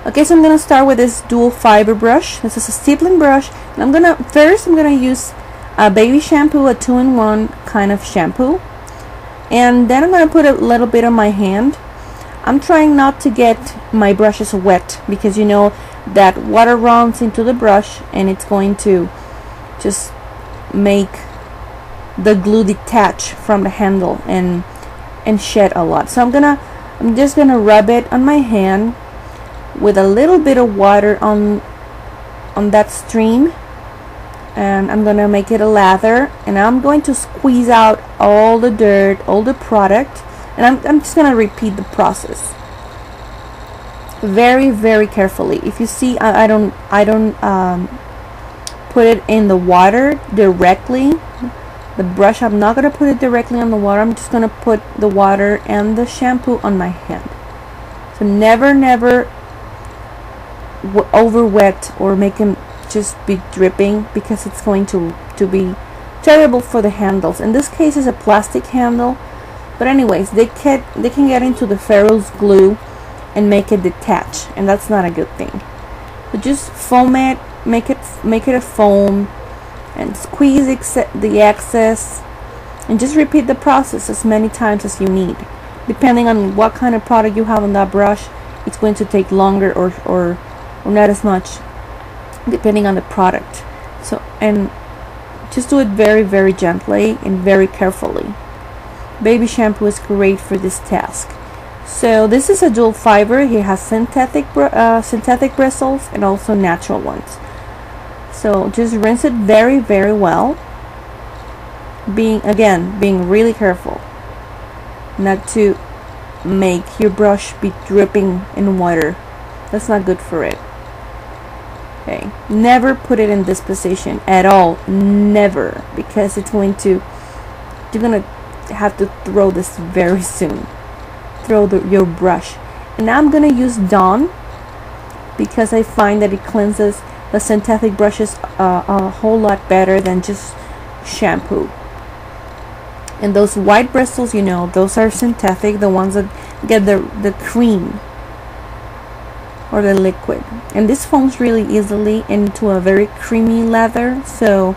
Okay, so I'm gonna start with this dual fiber brush. This is a stippling brush, and I'm gonna use a Baby Shampoo, a 2-in-1 kind of shampoo, and then I'm gonna put a little bit on my hand. I'm trying not to get my brushes wet because you know that water runs into the brush and it's going to just make the glue detach from the handle and shed a lot. So I'm just gonna rub it on my hand with a little bit of water on that stream, and I'm gonna make it a lather, and I'm going to squeeze out all the dirt, all the product, and I'm just gonna repeat the process very, very carefully. If you see, I don't put it in the water directly. The brush, I'm not gonna put it directly on the water. I'm just gonna put the water and the shampoo on my hand. So never over wet or make them just be dripping, because it's going to be terrible for the handles. In this case, it's a plastic handle, but anyways, they can get into the ferrule's glue and make it detach, and that's not a good thing. So just foam it, make it a foam, and squeeze the excess, and just repeat the process as many times as you need. Depending on what kind of product you have on that brush, it's going to take longer or not as much, depending on the product. So, and just do it very, very gently and very carefully. Baby Shampoo is great for this task. So this is a dual fiber. It has synthetic bristles and also natural ones. So just rinse it very, very well, being really careful not to make your brush be dripping in water. That's not good for it. Okay, never put it in this position at all, never, because you're gonna have to throw this very soon. Throw your brush. And now I'm gonna use Dawn, because I find that it cleanses the synthetic brushes a whole lot better than just shampoo. And those white bristles, you know, those are synthetic, the ones that get the cream or the liquid, and this foams really easily into a very creamy leather. So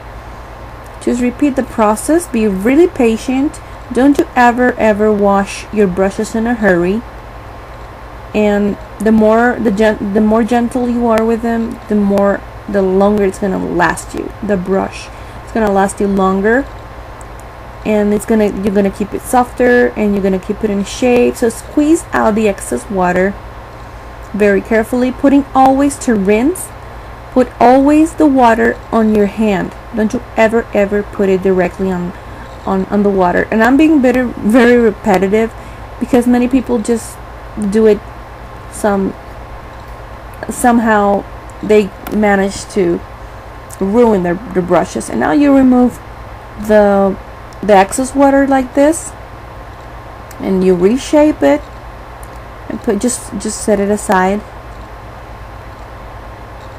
just repeat the process, be really patient, don't you ever wash your brushes in a hurry, and the more gentle you are with them, the longer it's gonna last you. The brush, it's gonna last you longer, and you're gonna keep it softer, and you're gonna keep it in shape. So squeeze out the excess water very carefully, putting always to rinse. Put always the water on your hand. Don't you ever put it directly on the water. And I'm being very repetitive, because many people just do it somehow they manage to ruin their brushes. And now you remove the excess water like this, and you reshape it and just set it aside.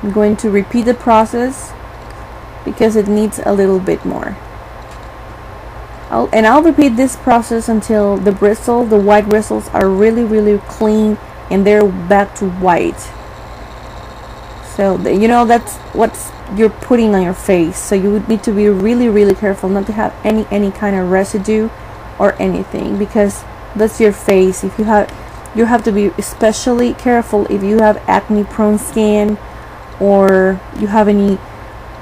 I'm going to repeat the process because it needs a little bit more. I'll repeat this process until the white bristles are really clean and they're back to white. So you know that's what you're putting on your face, so you would need to be really careful not to have any kind of residue or anything, because that's your face. You have to be especially careful if you have acne prone skin, or you have any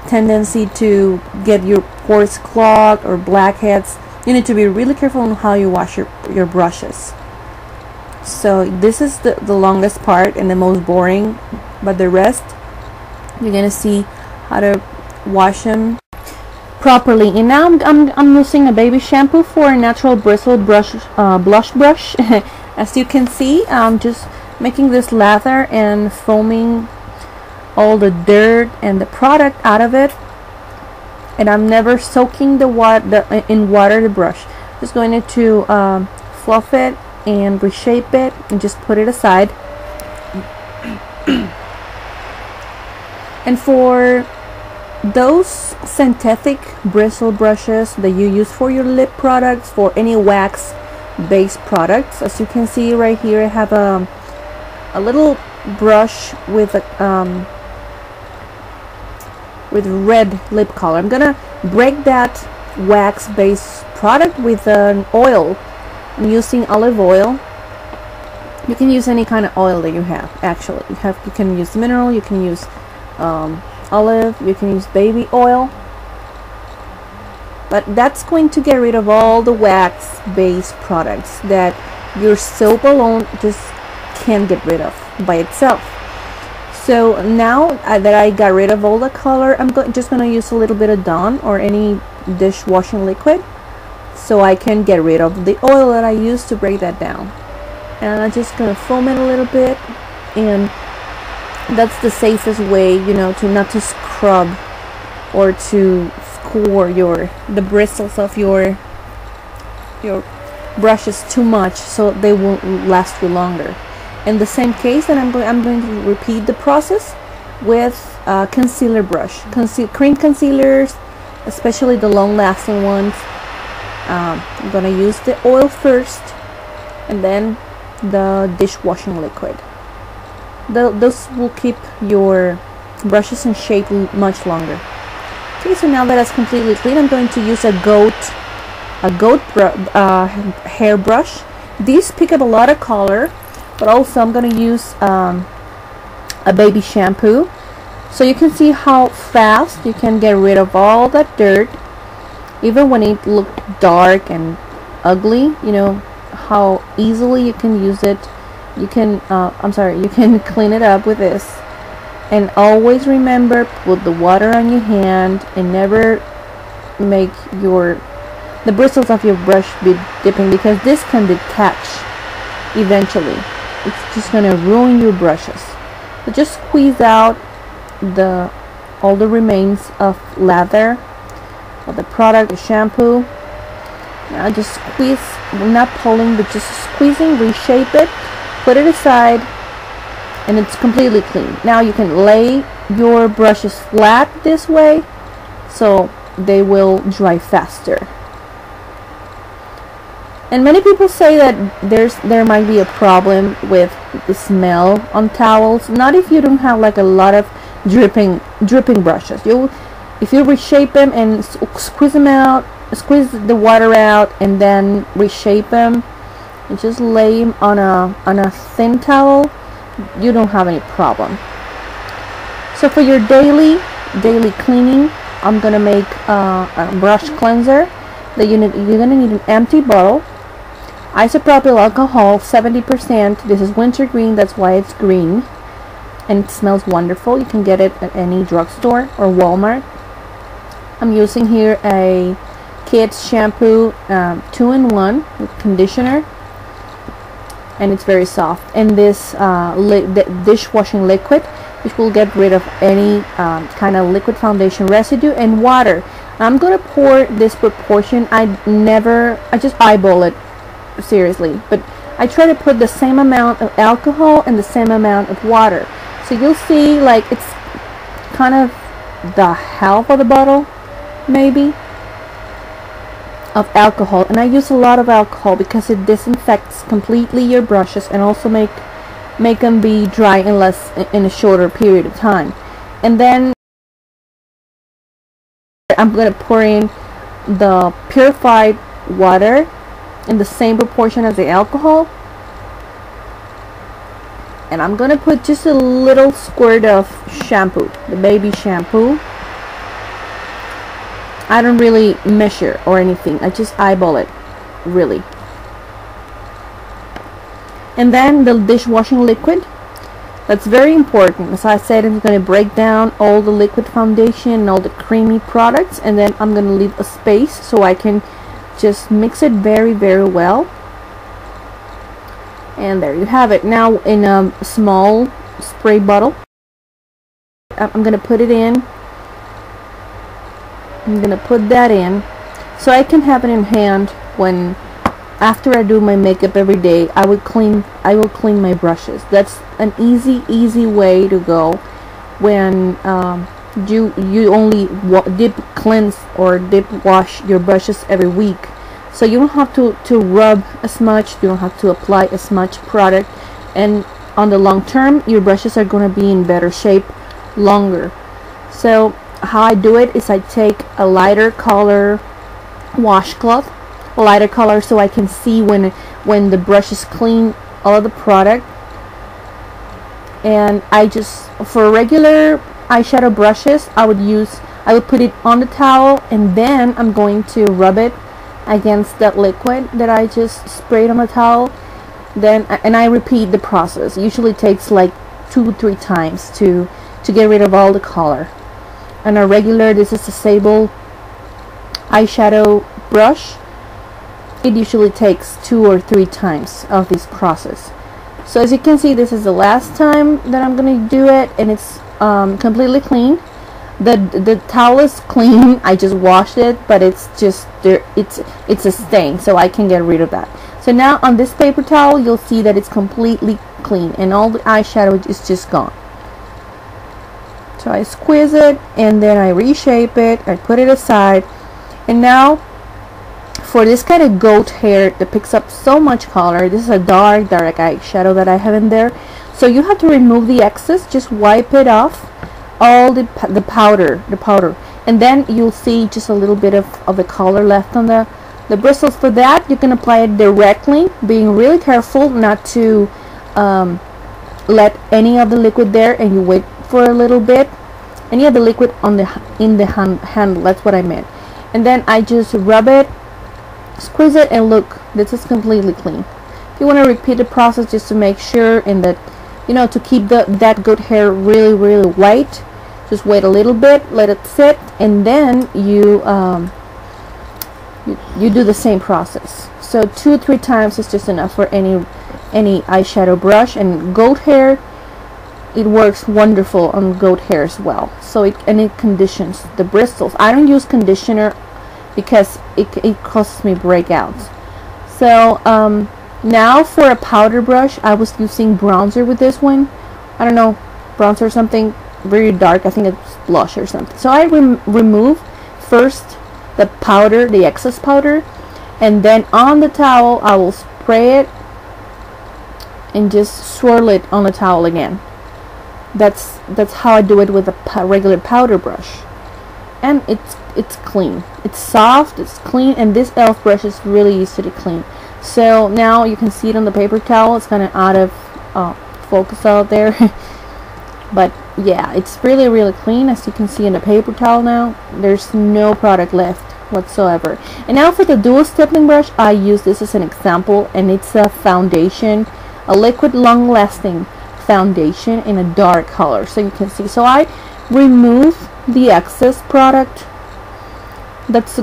tendency to get your pores clogged or blackheads. You need to be really careful on how you wash your brushes. So this is the longest part and the most boring, but the rest you're gonna see how to wash them properly. And now I'm using a Baby Shampoo for a natural bristle blush brush. As you can see, I'm just making this lather and foaming all the dirt and the product out of it, and I'm never soaking in water the brush. Just going to fluff it and reshape it and just put it aside. And for those synthetic bristle brushes that you use for your lip products, for any wax based products, as you can see right here, I have a little brush with a with red lip color. I'm gonna break that wax based product with an oil. I'm using olive oil. You can use any kind of oil that you have. Actually, you can use mineral, you can use olive, you can use baby oil, but that's going to get rid of all the wax based products that your soap alone just can't get rid of by itself. So now that I got rid of all the color, I'm just gonna use a little bit of Dawn or any dishwashing liquid so I can get rid of the oil that I used to break that down. And I'm just gonna foam it a little bit, and that's the safest way, you know, to not to scrub or to score the bristles of your brushes too much, so they won't last you longer. In the same case, then I'm going to repeat the process with concealer brush, cream concealers, especially the long-lasting ones. I'm gonna use the oil first, and then the dishwashing liquid. Those will keep your brushes in shape much longer. Okay, so now that it's completely clean, I'm going to use a goat hair brush. These pick up a lot of color, but also I'm going to use a Baby Shampoo, so you can see how fast you can get rid of all that dirt, even when it looks dark and ugly. You know how easily you can use it. You can you can clean it up with this. And always remember, put the water on your hand and never make the bristles of your brush be dipping, because this can detach eventually. It's just gonna ruin your brushes. So just squeeze out all the remains of lather of the product, the shampoo. Now just squeeze, not pulling, but just squeezing, reshape it, put it aside, and it's completely clean. Now you can lay your brushes flat this way so they will dry faster. And many people say that there might be a problem with the smell on towels. Not if you don't have like a lot of dripping brushes. If you reshape them and squeeze them out, squeeze the water out, and then reshape them, and just lay them on a thin towel, you don't have any problem. So for your daily cleaning, I'm gonna make a brush cleanser. You're gonna need an empty bottle, isopropyl alcohol 70%. This is wintergreen, that's why it's green, and it smells wonderful. You can get it at any drugstore or Walmart. I'm using here a kids shampoo 2-in-1 with conditioner, and it's very soft. And this dishwashing liquid, which will get rid of any kind of liquid foundation residue, and water. I'm gonna pour this proportion. I just eyeball it, seriously, but I try to put the same amount of alcohol and the same amount of water. So you'll see like it's kind of the half of the bottle maybe of alcohol, and I use a lot of alcohol because it disinfects completely your brushes and also make them be dry in a shorter period of time. And then I'm going to pour in the purified water in the same proportion as the alcohol, and I'm going to put just a little squirt of shampoo, the baby shampoo. I don't really measure or anything, I just eyeball it, really. And then the dishwashing liquid, that's very important. As I said, it's going to break down all the liquid foundation and all the creamy products, and then I'm going to leave a space so I can just mix it very, very well. And there you have it. Now in a small spray bottle, I'm going to put it in. I'm going to put that in so I can have it in hand when after I do my makeup every day. I will clean my brushes. That's an easy way to go when you only cleanse or dip wash your brushes every week. So you don't have to rub as much, you don't have to apply as much product, and on the long term, your brushes are going to be in better shape longer. So how I do it is I take a lighter color washcloth, a lighter color, so I can see when the brush is clean all of the product. And I just, for regular eyeshadow brushes, I would put it on the towel, and then I'm going to rub it against that liquid that I just sprayed on the towel. Then I repeat the process. It usually takes like 2-3 times to get rid of all the color. And a regular, this is a sable eyeshadow brush, it usually takes 2 or 3 times of this process. So as you can see, this is the last time that I'm gonna do it, and it's completely clean. The towel is clean. I just washed it, but it's just there. It's a stain, so I can get rid of that. So now on this paper towel, you'll see that it's completely clean, and all the eyeshadow is just gone. So I squeeze it, and then I reshape it. I put it aside, and now for this kind of goat hair that picks up so much color, this is a dark eyeshadow that I have in there. So you have to remove the excess. Just wipe it off, all the powder, and then you'll see just a little bit of the color left on the bristles. For that, you can apply it directly, being really careful not to let any of the liquid there, and you wait for a little bit. Any of the liquid on in the handle, that's what I meant. And then I just rub it, squeeze it, and look, this is completely clean. If you want to repeat the process just to make sure, and that, you know, to keep that goat hair really white, just wait a little bit, let it sit, and then you do the same process. So 2-3 times is just enough for any eyeshadow brush. And goat hair, it works wonderful on goat hair as well. So it conditions the bristles. I don't use conditioner because it causes me breakouts. So now for a powder brush, I was using bronzer with this one. I don't know, bronzer or something very dark. I think it's blush or something. So I remove first the powder, the excess powder, and then on the towel I will spray it and just swirl it on the towel again. That's how I do it with a regular powder brush. And it's clean, it's soft, it's clean, and this e.l.f. brush is really easy to clean. So now you can see it on the paper towel. It's kind of out of focus out there but yeah, it's really clean. As you can see in the paper towel now, there's no product left whatsoever. And now for the dual stippling brush, I use this as an example, and it's a foundation, a liquid long-lasting foundation in a dark color, so you can see. So I remove the excess product. That's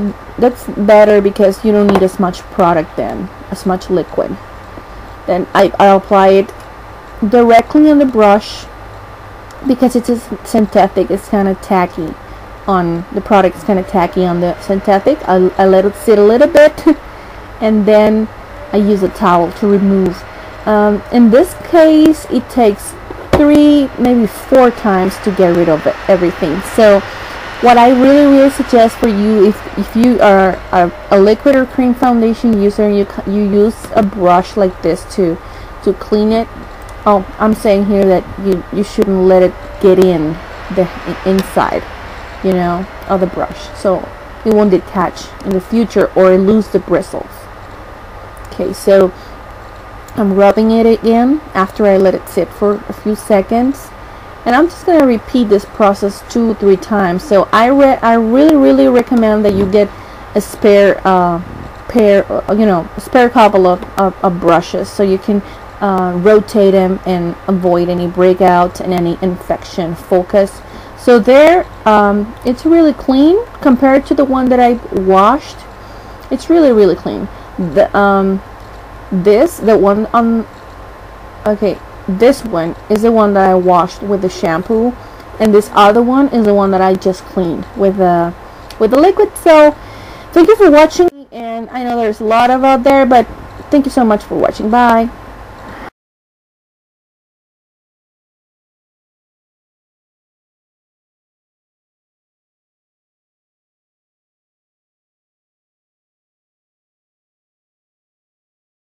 better because you don't need as much product then, as much liquid. Then I apply it directly on the brush because it's synthetic. It's kind of tacky on the product. It's kind of tacky on the synthetic. I let it sit a little bit and then I use a towel to remove. In this case, it takes 3, maybe 4 times to get rid of everything. So what I really suggest for you, if you are a liquid or cream foundation user, and you use a brush like this to clean it. Oh, I'm saying here that you shouldn't let it get in the inside, you know, of the brush, so it won't detach in the future or lose the bristles. Okay, so I'm rubbing it again after I let it sit for a few seconds, and I'm just gonna repeat this process 2-3 times. So I really recommend that you get a spare spare couple of brushes, so you can rotate them and avoid any breakouts and any infection. Focus. So there, it's really clean compared to the one that I washed. It's really clean. This one is the one that I washed with the shampoo, and this other one is the one that I just cleaned with the liquid. So thank you for watching, and I know there's a lot of out there, but thank you so much for watching. Bye.